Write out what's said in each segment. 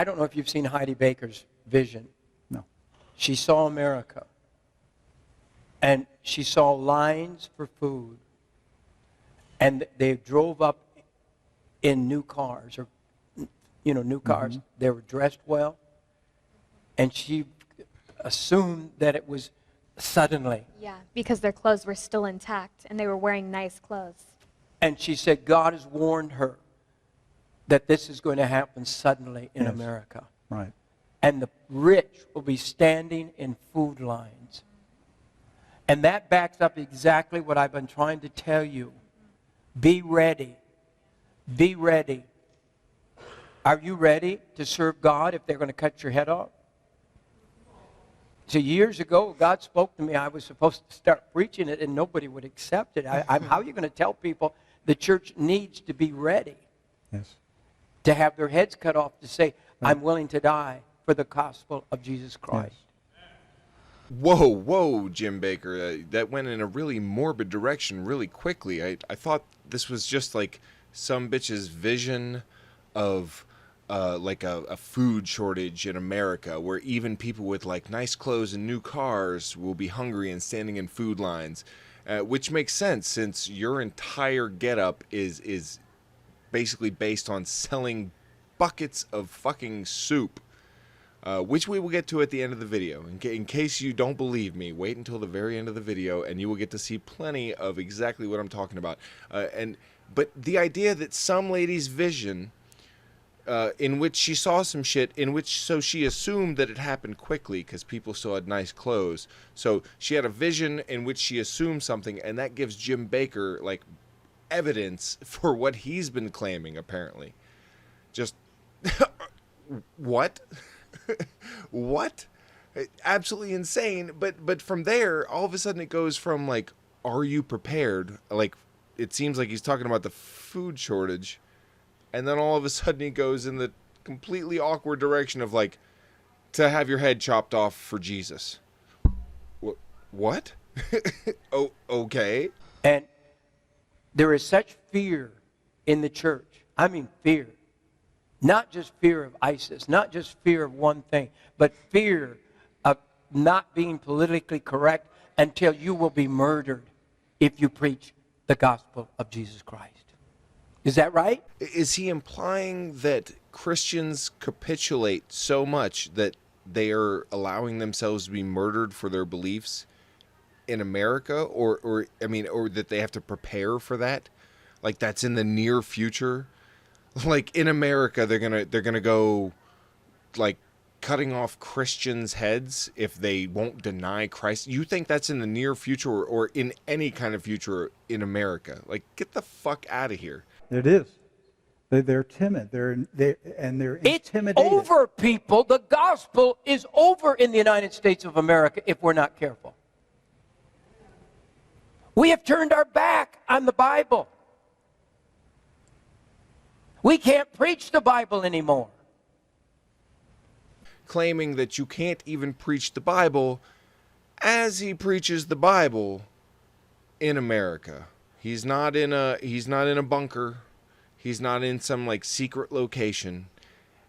I don't know if you've seen Heidi Baker's vision. No. She saw America. And she saw lines for food. And they drove up in new cars, or, new cars. Mm-hmm. They were dressed well. And she assumed that it was suddenly. Yeah, because their clothes were still intact and they were wearing nice clothes. And she said God has warned her that this is going to happen suddenly in America. Right. And the rich will be standing in food lines. And that backs up exactly what I've been trying to tell you. Be ready. Be ready. Are you ready to serve God if they're going to cut your head off? So years ago, God spoke to me. I was supposed to start preaching it, and nobody would accept it. How are you going to tell people the church needs to be ready? Yes. To have their heads cut off, to say, I'm willing to die for the gospel of Jesus Christ. Yes. Whoa, Jim Baker. That went in a really morbid direction really quickly. I thought this was just like some bitch's vision of like a food shortage in America, where even people with like nice clothes and new cars will be hungry and standing in food lines, which makes sense since your entire getup is basically based on selling buckets of fucking soup, which we will get to at the end of the video. In case you don't believe me, wait until the very end of the video and you will get to see plenty of exactly what I'm talking about. But the idea that some lady's vision, in which she saw some shit, so she assumed that it happened quickly because people still had nice clothes. So she had a vision in which she assumed something, and that gives Jim Baker like evidence for what he's been claiming, apparently. Just what? What? Absolutely insane. But from there, all of a sudden it goes from like, are you prepared? Like, it seems like he's talking about the food shortage, and then all of a sudden he goes in the completely awkward direction of like, to have your head chopped off for Jesus. What? Oh, okay. And there is such fear in the church. I mean fear. Not just fear of ISIS, not just fear of one thing, but fear of not being politically correct until you will be murdered if you preach the gospel of Jesus Christ. Is that right? Is he implying that Christians capitulate so much that they are allowing themselves to be murdered for their beliefs in America, or that they have to prepare for that? Like that's in the near future? Like in America, they're gonna go like cutting off Christians' heads if they won't deny Christ. You think that's in the near future, or in any kind of future in America? Like, get the fuck out of here. It is. They're timid. They're intimidated. It's over, people. The gospel is over in the United States of America if we're not careful. We have turned our back on the Bible. We can't preach the Bible anymore. Claiming that you can't even preach the Bible as he preaches the Bible in America. He's not in a bunker. He's not in some like secret location.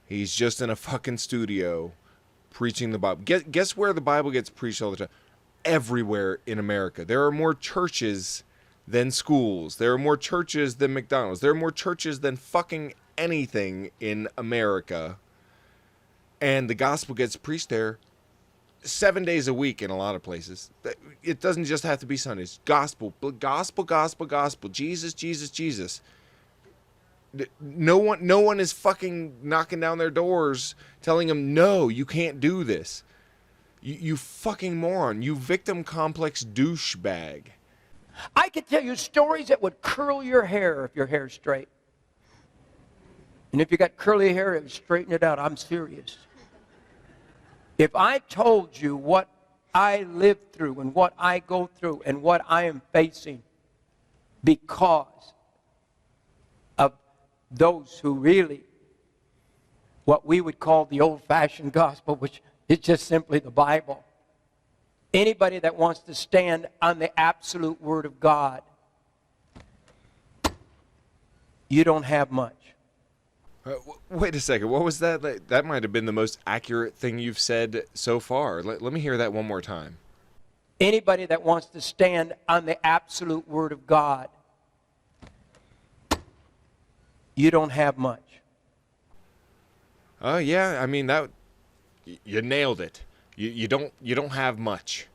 He's just in a fucking studio preaching the Bible. Guess where the Bible gets preached all the time? Everywhere in America. There are more churches than schools. There are more churches than McDonald's. There are more churches than fucking anything in America. And the gospel gets preached there 7 days a week in a lot of places. It doesn't just have to be Sundays. Gospel, gospel, gospel, gospel. Jesus, Jesus, Jesus. No one is fucking knocking down their doors telling them, no, you can't do this. You fucking moron. You victim complex douchebag. I could tell you stories that would curl your hair if your hair's straight. And if you got curly hair, it would straighten it out. I'm serious. If I told you what I lived through and what I go through and what I am facing because of those who really, what we would call the old-fashioned gospel, which is just simply the Bible. Anybody that wants to stand on the absolute Word of God, you don't have much. Wait a second. What was that? That might have been the most accurate thing you've said so far. Let me hear that one more time. Anybody that wants to stand on the absolute word of God, you don't have much. Oh yeah, I mean you nailed it. You don't have much.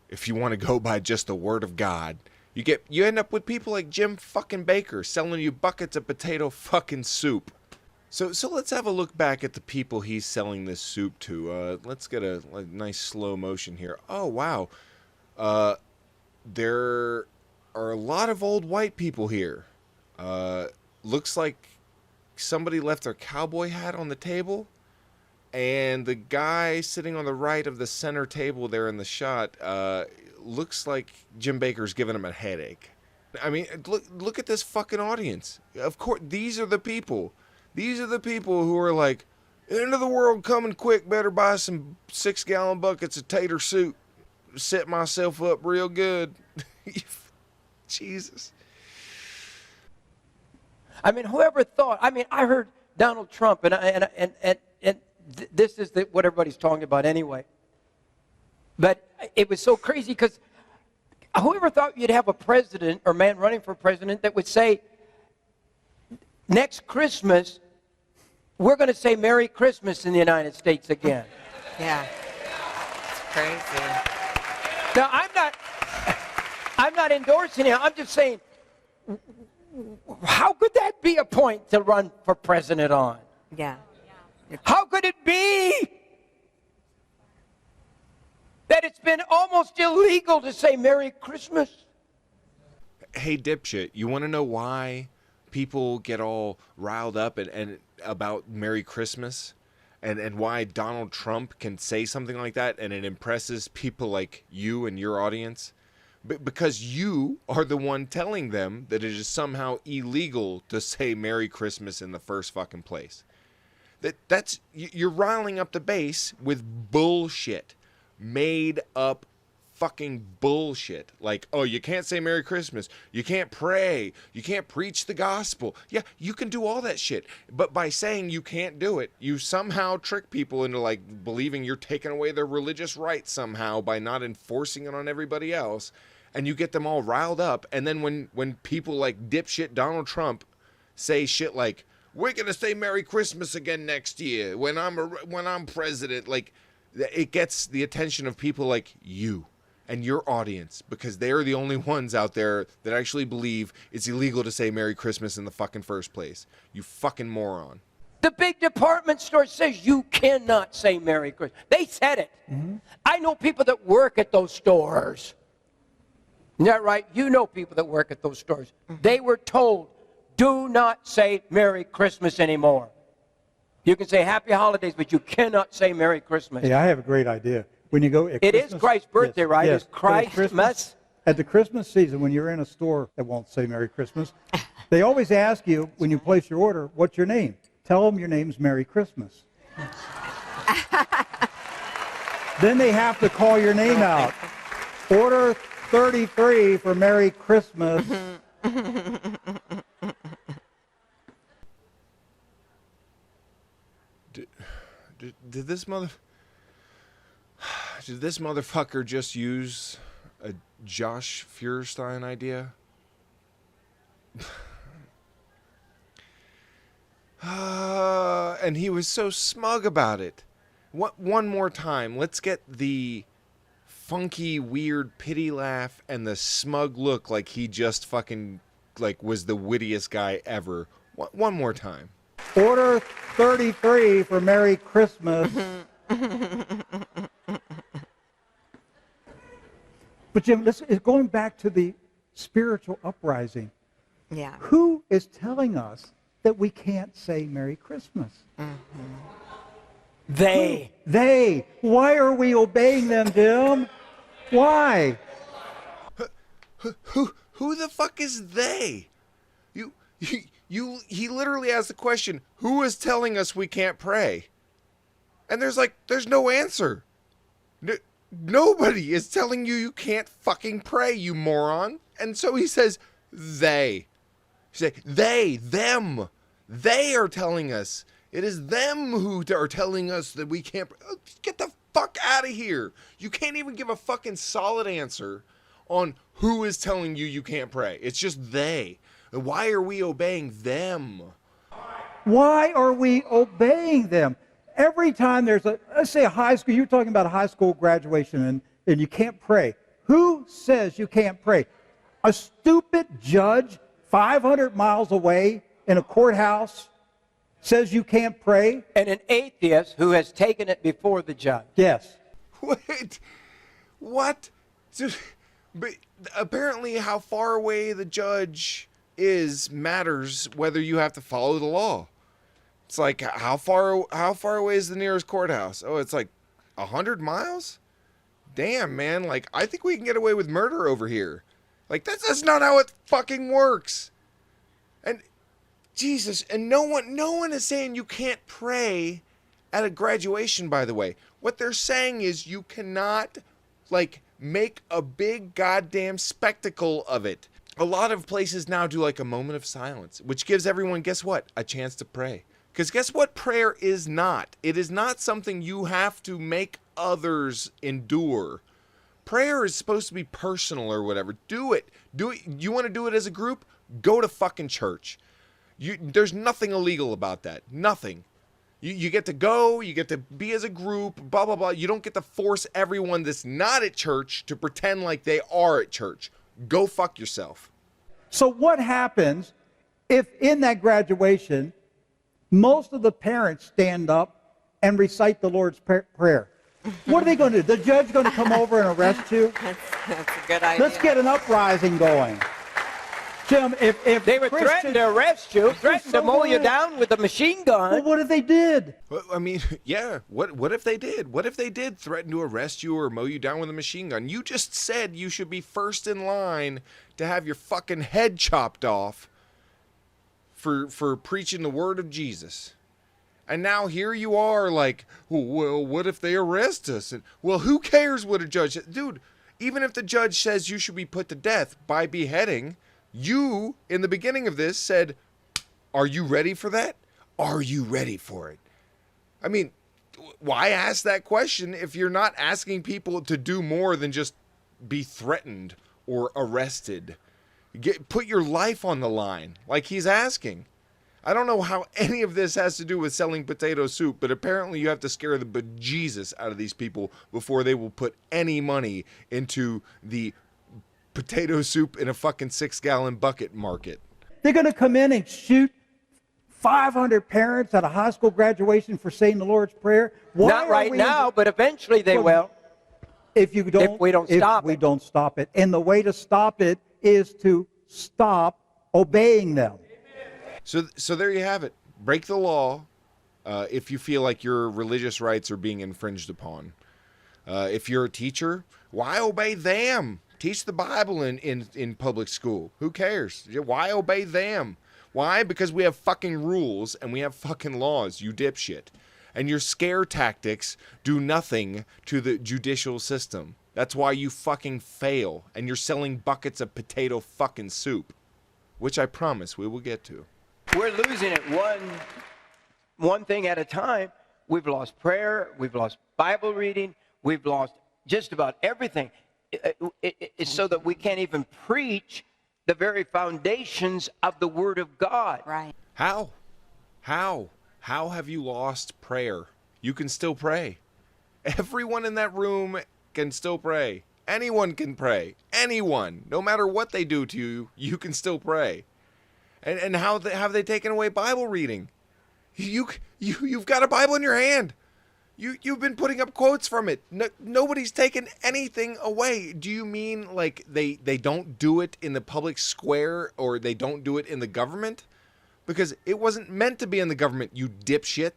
If you want to go by just the word of God, you end up with people like Jim fucking Baker selling you buckets of potato fucking soup. So let's have a look back at the people he's selling this soup to. Let's get a nice slow motion here. Oh wow, there are a lot of old white people here. Looks like somebody left their cowboy hat on the table. And the guy sitting on the right of the center table there in the shot looks like Jim Baker's giving him a headache. I mean, look at this fucking audience. Of course, these are the people. These are the people who are like, end of the world coming quick, better buy some 6-gallon buckets of tater soup. Set myself up real good. Jesus. I mean, whoever thought, I mean, I heard Donald Trump, and this is what everybody's talking about anyway. But it was so crazy because whoever thought you'd have a president or man running for president that would say, next Christmas, we're going to say Merry Christmas in the United States again. Yeah. It's crazy. Now, I'm not endorsing him. I'm just saying, how could that be a point to run for president on? Yeah. How could it be that it's been almost illegal to say Merry Christmas? Hey, dipshit, you want to know why people get all riled up and about Merry Christmas? And why Donald Trump can say something like that and it impresses people like you and your audience? Because you are the one telling them that it is somehow illegal to say Merry Christmas in the first fucking place. You're riling up the base with bullshit. Made up fucking bullshit. Like, oh, you can't say Merry Christmas. You can't pray. You can't preach the gospel. Yeah, you can do all that shit. But by saying you can't do it, you somehow trick people into like believing you're taking away their religious rights somehow by not enforcing it on everybody else. And you get them all riled up. And then when people like dipshit Donald Trump say shit like, we're going to say Merry Christmas again next year when I'm president, like, it gets the attention of people like you and your audience because they're the only ones out there that actually believe it's illegal to say Merry Christmas in the fucking first place. You fucking moron. The big department store says you cannot say Merry Christmas. They said it. Mm-hmm. I know people that work at those stores. Isn't that right? You know people that work at those stores. Mm-hmm. They were told, do not say Merry Christmas anymore. You can say Happy Holidays, but you cannot say Merry Christmas. Hey, I have a great idea. When you go at it Christmas, is Christ's birthday, yes, right? Yes. It's Christmas. At the Christmas season, when you're in a store that won't say Merry Christmas, they always ask you, when you place your order, what's your name? Tell them your name's Merry Christmas. Then they have to call your name out. Order 33 for Merry Christmas. Did this motherfucker just use a Josh Feuerstein idea? And he was so smug about it. One more time. Let's get the funky, weird pity laugh and the smug look like he just fucking like was the wittiest guy ever. One more time. Order 33 for Merry Christmas. But Jim, this is going back to the spiritual uprising. Yeah. Who is telling us that we can't say Merry Christmas? Mm-hmm. They. They. Why are we obeying them, Jim? Why? Who the fuck is they? He literally asked the question, who is telling us we can't pray? And there's no answer. Nobody is telling you can't fucking pray, you moron. And so he says, they. He says, they, them. They are telling us. It is them who are telling us that we can't. Get the fuck out of here. You can't even give a fucking solid answer on who is telling you can't pray. It's just they. And why are we obeying them? Why are we obeying them? Every time there's let's say a high school, you're talking about a high school graduation and you can't pray. Who says you can't pray? A stupid judge 500 miles away in a courthouse says you can't pray? And an atheist who has taken it before the judge. Yes. Wait, what? But apparently how far away the judge is matters whether you have to follow the law. It's like, how far away is the nearest courthouse? Oh, it's like 100 miles? Damn, man, like, I think we can get away with murder over here. Like, that's not how it fucking works. And, Jesus, and no one is saying you can't pray at a graduation, by the way. What they're saying is you cannot, like, make a big goddamn spectacle of it. A lot of places now do, like, a moment of silence, which gives everyone, guess what? A chance to pray. Because guess what prayer is not? It is not something you have to make others endure. Prayer is supposed to be personal or whatever. Do it. Do it. You want to do it as a group? Go to fucking church. There's nothing illegal about that. Nothing. You get to go. You get to be as a group. Blah, blah, blah. You don't get to force everyone that's not at church to pretend like they are at church. Go fuck yourself. So what happens if in that graduation, most of the parents stand up and recite the Lord's Prayer? What are they going to do? The judge going to come over and arrest you? That's a good idea. Let's get an uprising going. Jim, if They were threatening to arrest you, threatening to mow you down with a machine gun. Well, what if they did? Well, I mean, yeah. What if they did? What if they did threaten to arrest you or mow you down with a machine gun? You just said you should be first in line to have your fucking head chopped off for preaching the word of Jesus. And now here you are like, well, what if they arrest us? And, well, who cares what a judge says? Dude, even if the judge says you should be put to death by beheading, you, in the beginning of this, said, are you ready for that? Are you ready for it? I mean, why ask that question if you're not asking people to do more than just be threatened or arrested? Put your life on the line, like he's asking. I don't know how any of this has to do with selling potato soup, but apparently you have to scare the bejesus out of these people before they will put any money into the potato soup in a fucking 6-gallon bucket market. They're going to come in and shoot 500 parents at a high school graduation for saying the Lord's Prayer? Why Not right now, but eventually they will. If we don't stop it. And the way to stop it is to stop obeying them. So there you have it. Break the law if you feel like your religious rights are being infringed upon. If you're a teacher, why obey them? Teach the Bible in public school. Who cares? Why obey them? Why? Because we have fucking rules and we have fucking laws, you dipshit. And your scare tactics do nothing to the judicial system. That's why you fucking fail. And you're selling buckets of potato fucking soup. Which I promise we will get to. We're losing it one thing at a time. We've lost prayer. We've lost Bible reading. We've lost just about everything. It's so that we can't even preach the very foundations of the Word of God. Right. How? How have you lost prayer? You can still pray. Everyone in that room can still pray. Anyone can pray. Anyone. No matter what they do to you, you can still pray. And how have they taken away Bible reading? You've got a Bible in your hand. You've been putting up quotes from it. Nobody's taken anything away. Do you mean like they don't do it in the public square or they don't do it in the government? Because it wasn't meant to be in the government, you dipshit.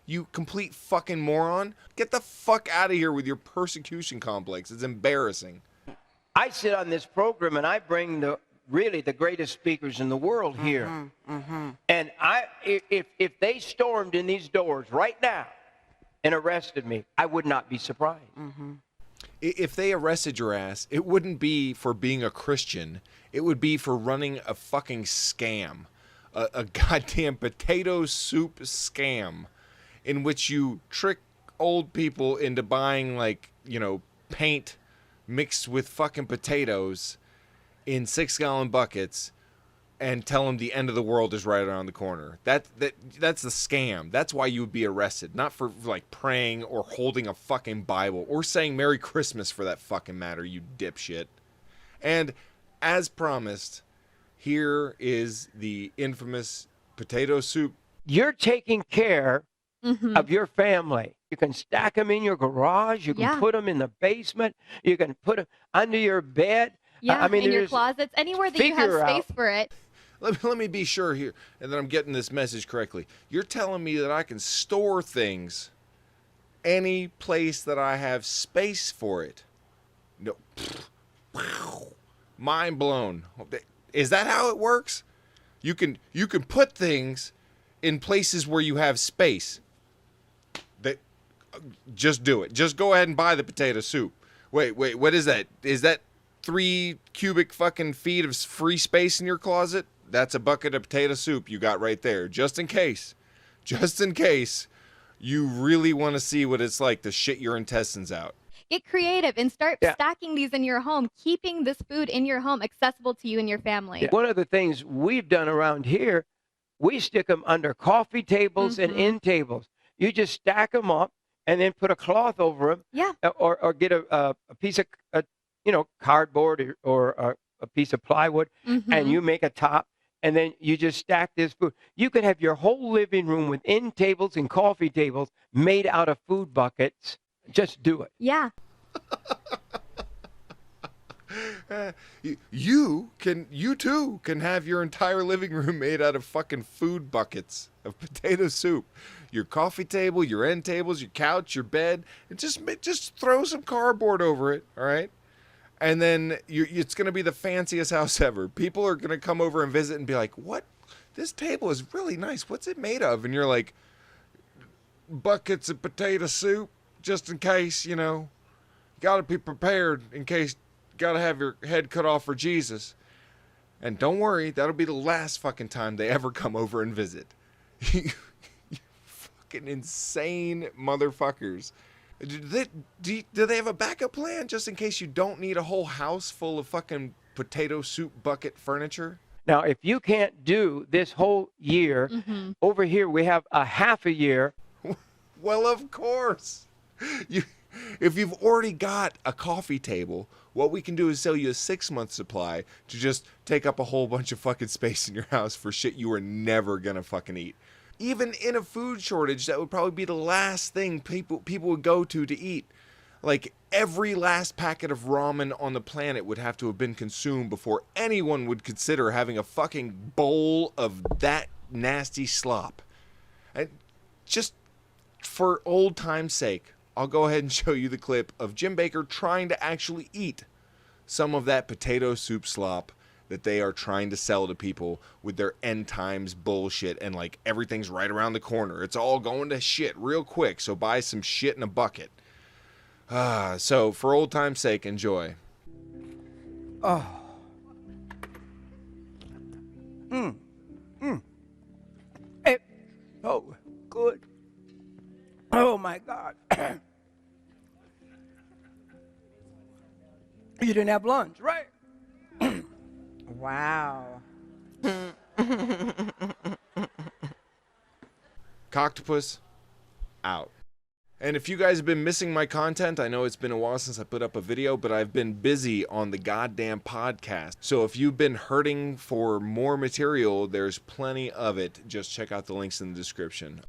You complete fucking moron. Get the fuck out of here with your persecution complex. It's embarrassing. I sit on this program and I bring the greatest speakers in the world here. And if they stormed in these doors right now and arrested me, I would not be surprised. If they arrested your ass, it wouldn't be for being a Christian. It would be for running a fucking scam. a goddamn potato soup scam in which you trick old people into buying, like, paint mixed with fucking potatoes in 6-gallon buckets and tell them the end of the world is right around the corner. That's the scam. That's why you would be arrested, not for like praying or holding a fucking Bible or saying Merry Christmas for that fucking matter, you dipshit. And as promised, here is the infamous potato soup. You're taking care of your family. You can stack them in your garage. You can put them in the basement. You can put them under your bed. Yeah, I mean, in your closets, anywhere that you have space for it. Let me be sure here, and that I'm getting this message correctly. You're telling me that I can store things any place that I have space for it? No. Wow. Mind blown. Is that how it works? You can put things in places where you have space. Just do it. Just go ahead and buy the potato soup. Wait, what is that? Is that 3 cubic fucking feet of free space in your closet? That's a bucket of potato soup you got right there. Just in case you really want to see what it's like to shit your intestines out. Get creative and start stacking these in your home, keeping this food in your home accessible to you and your family. One of the things we've done around here, we stick them under coffee tables and end tables. You just stack them up and then put a cloth over them. Yeah. Or get a piece of cardboard or a piece of plywood, and you make a top, and then you just stack this food. You could have your whole living room with end tables and coffee tables made out of food buckets. Just do it. Yeah. You too can have your entire living room made out of fucking food buckets of potato soup. Your coffee table, your end tables, your couch, your bed, and just throw some cardboard over it, all right? And then it's going to be the fanciest house ever. People are going to come over and visit and be like, "What? This table is really nice. What's it made of?" And you're like, "Buckets of potato soup, just in case, got to be prepared in case you got to have your head cut off for Jesus." And don't worry, that'll be the last fucking time they ever come over and visit. You fucking insane motherfuckers. Do they have a backup plan just in case you don't need a whole house full of fucking potato soup bucket furniture? Now, if you can't do this whole year, over here we have a half a year. Well, of course. If you've already got a coffee table, what we can do is sell you a 6-month supply to just take up a whole bunch of fucking space in your house for shit you are never gonna fucking eat. Even in a food shortage, that would probably be the last thing people would go to eat. Like, every last packet of ramen on the planet would have to have been consumed before anyone would consider having a fucking bowl of that nasty slop. And just for old time's sake, I'll go ahead and show you the clip of Jim Bakker trying to actually eat some of that potato soup slop that they are trying to sell to people with their end times bullshit and like everything's right around the corner. It's all going to shit real quick, so buy some shit in a bucket. So for old time's sake, enjoy. Oh, good. Oh, my God. You didn't have lunch, right? Wow. Coctopus out. And if you guys have been missing my content, I know it's been a while since I put up a video, but I've been busy on the goddamn podcast. So if you've been hurting for more material, there's plenty of it. Just check out the links in the description.